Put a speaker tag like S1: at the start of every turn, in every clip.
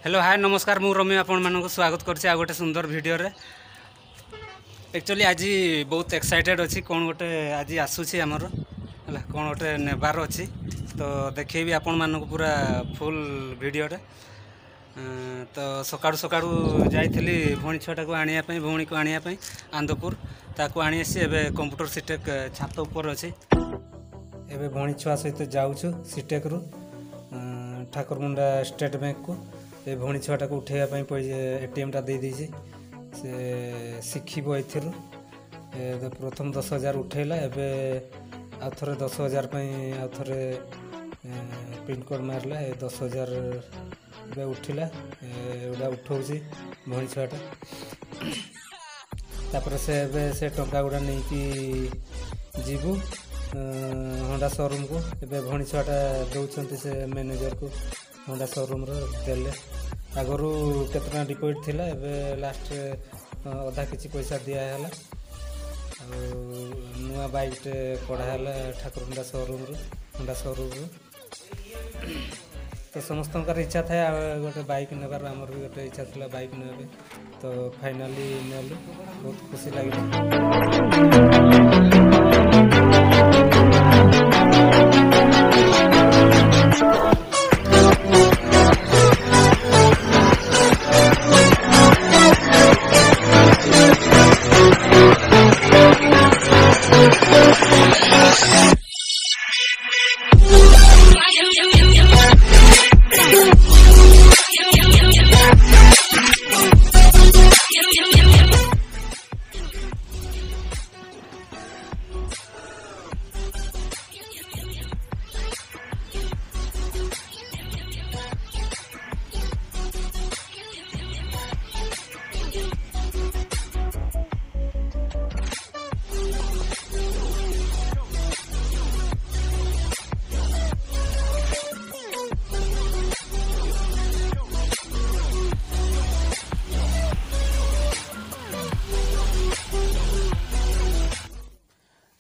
S1: Hello hi नमस्कार मु रम्य आपण मानक स्वागत करछि आ गोटे सुंदर वीडियो रे। एक्चुअली आज बहुत एक्साइटेड अच्छी कौन गोटे आज आसूसी आमर है कौन गोटे नेबार अच्छी तो देखी आपण मानक पूरा फुल वीडियो रे। तो सकाळु सकाळु जाइथिली भौणी छुआटा को आनिया पई भौणी को आनिया पई आंदपुर ताको आनी आसी एबे कंप्यूटर सीटेक छात ऊपर अच्छी एबे भौणी छुआ सहित जाउछु सीटेक रु ठाकुरमुंडा स्टेट बैंक को ए भौणी छुआटा को उठेया पई एटीएम टा दे दीजी से शिखिबो एथिरु प्रथम 10,000 उठेला एबे आ थरे 10,000 पई आ थरे पिन कोड मारला 10,000 एबे उठिला एडा उठौसी भौणी छुआटा तापर से एबे से टंका गुडा नै कि जीबू होंडा शोरूम को एबे भौणी छुआटा दउछंती से मैनेजर को होंडा शोरूम रो देले आगरू केतना डिपॉजिट थिला एबे लास्ट अधा किछि पैसा दिया हैला नुआ बाइक टे कढा हैला ठाकुरमुंडा शोरूम रो होंडा शोरूम रो तो समस्त इच्छा था गोटे बाइक नेबार आमर भी गोटे इच्छा था बाइक नेबे तो फाइनाली नेलु बहुत खुशी लगे।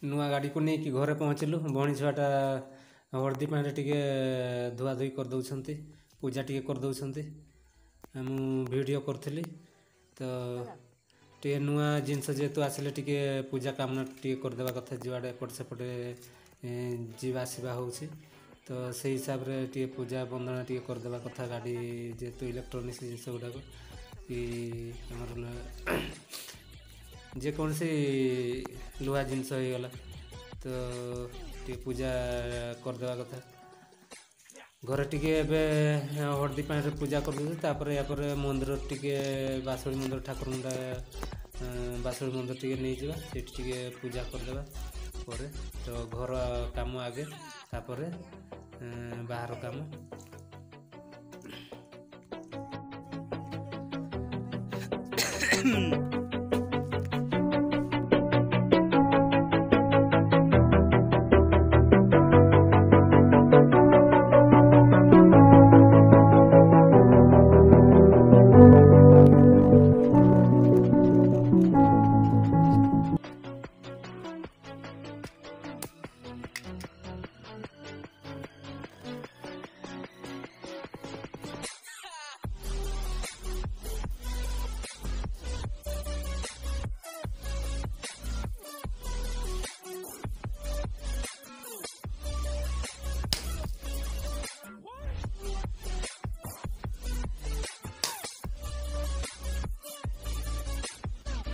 S1: नुआ गाड़ी को नहीं कि घरे पहुँचलु भौणी छुआटा हरदी पानी टे धुआ धुई कर दउछंती पूजा टे कर दउछंती मु वीडियो करथली तो टे नुआ जिनस जेतु आसिले टे पूजा कामना टे कर देबा कथा जुआडे एपट सेपटे जीवा आसीबा होउछि तो से हिसाब रे टे पूजा वंदना टे कर देबा कथा गाड़ी जेतु इलेक्ट्रोनिक्स जिनस गुडा को कि हमर जे कौन से लुहा जिनस हो गला तो टे पूजा कर देवा कथा घर टिके एबे हरदी पानी रे पूजा कर दे तापर या पर मंदिर टिके बासुरी मंदिर ठाकुरमुंडा बासुरी मंदिर टिके नै जिबा सेठ टिके पूजा कर देबा परे तो घर काम आगे तापर बाहर काम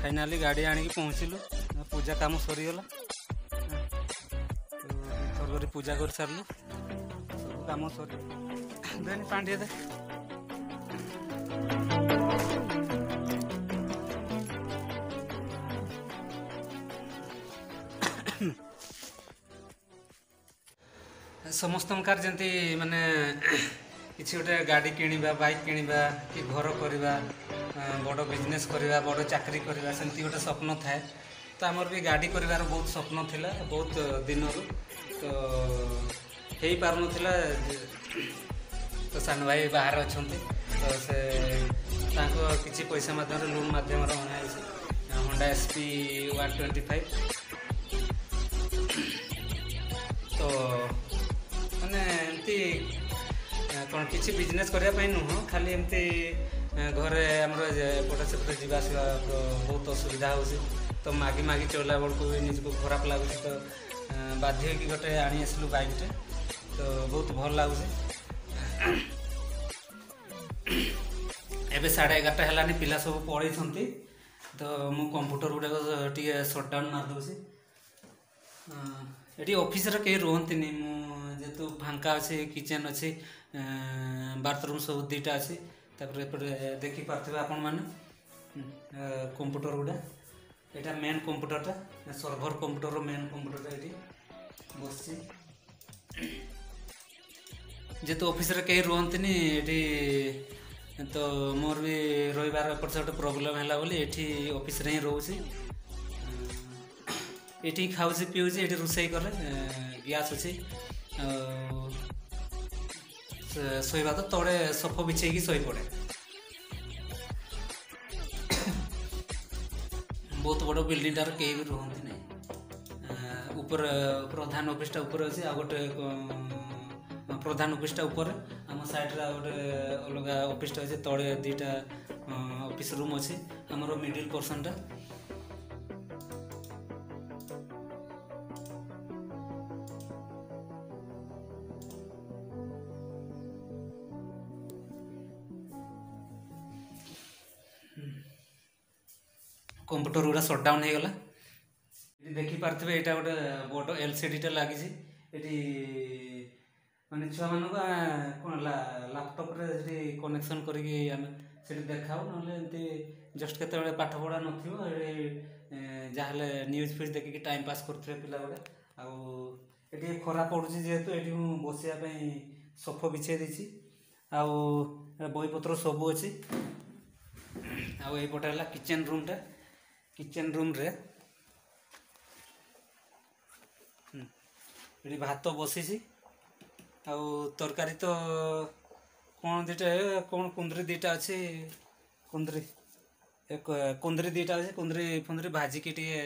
S1: फाइनाली गाड़ी आनिक पहुँचलु पूजा काम सरीगला थर पूजा कर सारू सब कम सर देनी पानी दे समस्त जंती माने किसी गोटे गाड़ी किणवा बाइक किणवा कि घर करवा बड़ बिजनेस करवा बड़ चाकरी करवा सेमती गोटे स्वप्न थाए तो आमर भी गाड़ी कर बहुत स्वप्न थिला बहुत दिन तो हो पार ना तो सान भाई बाहर अच्छा तो से किसी पैसा माध्यम लोन माध्यम होंडा SP 125 तो माने एमती କ'ଣ କିଛି ବିଜନେସ୍ କରିବା ପାଇଁ ନୁହଁ, ଖାଲି ଏମିତି ଘରେ ଆମର ଏପଟେ ସେପଟେ ଯିବା ଆସିବା ବହୁତ ଅସୁବିଧା ହେଉଛି। ତ ମାଗି ମାଗି ଚଳିଲା ବେଳକୁ ବି ନିଜକୁ ଖରାପ ଲାଗୁଛି। ତ ବାଧ୍ୟ ହେଇକି ଗୋଟେ ଆଣି ଆସିଲୁ ବାଇକ୍ଟେ, ତ ବହୁତ ଭଲ ଲାଗୁଛି। ଏବେ 11:30 ହେଲାନି, ପିଲା ସବୁ ପଳେଇଛନ୍ତି। ତ ମୁଁ କମ୍ପ୍ୟୁଟର ଗୁଡ଼ାକ ଟିକେ ସଟ୍ଡାଉନ୍ ମାରିଦେଉଛି। ଏଠି ଅଫିସରେ କେହି ରୁହନ୍ତିନି, ମୁଁ ଯେହେତୁ ଫାଙ୍କା ଅଛି, କିଚେନ୍ ଅଛି, ବାଥରୁମ୍ ସବୁ ଦୁଇଟା ଅଛି। ତାପରେ ଏପଟେ ଦେଖିପାରୁଥିବେ ଆପଣମାନେ କମ୍ପ୍ୟୁଟର ଗୁଡ଼ା। ଏଇଟା ମେନ୍ କମ୍ପ୍ୟୁଟରଟା, ସର୍ଭର କମ୍ପ୍ୟୁଟରର ମେନ୍ କମ୍ପ୍ୟୁଟରଟା ଏଠି ବସିଛି। ଯେହେତୁ ଅଫିସରେ କେହି ରୁହନ୍ତିନି ଏଠି, ତ ମୋର ବି ରହିବାର ଏପଟ ସେପଟ ପ୍ରୋବ୍ଲେମ୍ ହେଲା ବୋଲି ଏଠି ଅଫିସରେ ହିଁ ରହୁଛି। ଏଠି ଖାଉଛି ପିଉଛି, ଏଠି ରୋଷେଇ କରେ, ଗ୍ୟାସ୍ ଅଛି। ଆଉ ଶୋଇବା ତ ତଳେ ସଫ ବିଛେଇକି ଶୋଇପଡ଼େ। ବହୁତ ବଡ଼ ବିଲ୍ଡିଂଟାର କେହି ବି ରୁହନ୍ତି ନାହିଁ। ଉପରେ ପ୍ରଧାନ ଅଫିସଟା ଉପରେ ଅଛି, ଆଉ ଗୋଟେ ପ୍ରଧାନ ଅଫିସଟା ଉପରେ, ଆମ ସାଇଡ଼ରେ ଆଉ ଗୋଟେ ଅଲଗା ଅଫିସଟା ଅଛି। ତଳେ ଦୁଇଟା ଅଫିସ ରୁମ୍ ଅଛି। ଆମର ମିଡ଼ିଲ୍ ପର୍ସନଟା କମ୍ପ୍ୟୁଟର ଗୁଡ଼ା ସଟ୍ଡାଉନ୍ ହେଇଗଲା। ଏଠି ଦେଖିପାରୁଥିବେ ଏଇଟା ଗୋଟେ ବଡ଼ LCDଟା ଲାଗିଛି। ଏଠି ମାନେ ଛୁଆମାନଙ୍କୁ କ'ଣ ଲାପଟପ୍ରେ ସେଠି କନେକ୍ସନ୍ କରିକି ଆମେ ସେଠି ଦେଖାଉ, ନହେଲେ ଏମିତି ଜଷ୍ଟ କେତେବେଳେ ପାଠ ପଢ଼ା ନଥିବ ଏଠି ଯାହାହେଲେ ନ୍ୟୁଜ୍ ଫ୍ୟୁଜ୍ ଦେଖିକି ଟାଇମ୍ ପାସ୍ କରୁଥିବେ ପିଲା ଗୁଡ଼ା। ଆଉ ଏଠି ଖରା ପଡ଼ୁଛି ଯେହେତୁ ଏଠି ମୁଁ ବସିବା ପାଇଁ ସୋଫା ବିଛେଇ ଦେଇଛି। ଆଉ ବହିପତ୍ର ସବୁ ଅଛି। ଆଉ ଏଇପଟେ ହେଲା କିଚେନ୍ ରୁମ୍ଟା। କିଚେନ୍ ରୁମ୍ରେ ଏଠି ଭାତ ବସିଛି, ଆଉ ତରକାରୀ ତ କ'ଣ ଦୁଇଟା, କ'ଣ କୁନ୍ଦୁରି ଦୁଇଟା ଅଛି, କୁନ୍ଦୁରି ଦୁଇଟା ଅଛି। କୁନ୍ଦୁରି ଭାଜିକି ଟିକେ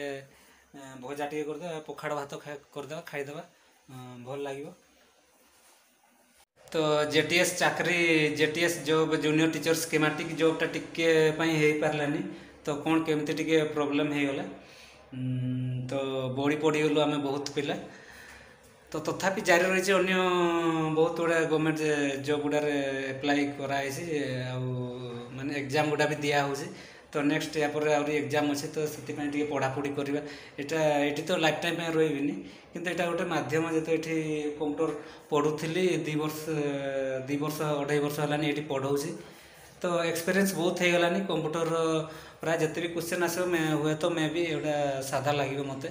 S1: ଭଜା ଟିକେ କରିଦେବା, ପଖାଳ ଭାତ କରିଦେବା, ଖାଇଦେବା, ଭଲ ଲାଗିବ। ତ JTS job, junior teacher schematic ଜବ୍ଟା ଟିକେ ପାଇଁ ହେଇପାରିଲାନି। ତ କ'ଣ କେମିତି ଟିକେ ପ୍ରୋବ୍ଲେମ୍ ହେଇଗଲା। ତ ବଢ଼ି ପଡ଼ିଗଲୁ ଆମେ ବହୁତ ପିଲା। ତ ତଥାପି ଜାରି ରହିଛି, ଅନ୍ୟ ବହୁତ ଗୁଡ଼ାଏ ଗଭର୍ଣ୍ଣମେଣ୍ଟ ଜବ୍ ଗୁଡ଼ାରେ ଆପ୍ଲାଏ କରାହେଇଛି। ଆଉ ମାନେ ଏକ୍ଜାମ୍ ଗୁଡ଼ା ବି ଦିଆହେଉଛି। ତ ନେକ୍ସଟ ୟାପରେ ଆହୁରି ଏକ୍ଜାମ୍ ଅଛି, ତ ସେଥିପାଇଁ ଟିକେ ପଢ଼ାପଢ଼ି କରିବା। ଏଠି ତ ଲାଇଫ୍ ଟାଇମ୍ ପାଇଁ ରହିବିନି, କିନ୍ତୁ ଏଇଟା ଗୋଟେ ମାଧ୍ୟମ। ଯେହେତୁ ଏଠି କମ୍ପ୍ୟୁଟର ପଢ଼ୁଥିଲି 2 ବର୍ଷ 2.5 ବର୍ଷ ହେଲାନି ଏଠି ପଢ଼ଉଛି। ତ ଏକ୍ସପିରିଏନ୍ସ ବହୁତ ହେଇଗଲାନି କମ୍ପ୍ୟୁଟରର। ପ୍ରାୟ ଯେତେ ବି କ୍ୱେଶ୍ଚନ୍ ଆସିବ ହୁଏତ ମେ ବି ଏଗୁଡ଼ା ସାଧା ଲାଗିବ ମୋତେ।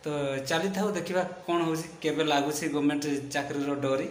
S1: ତ ଚାଲିଥାଉ, ଦେଖିବା କ'ଣ ହେଉଛି, କେବେ ଲାଗୁଛି ଗଭର୍ଣ୍ଣମେଣ୍ଟ ଚାକିରିର ଡୋରି।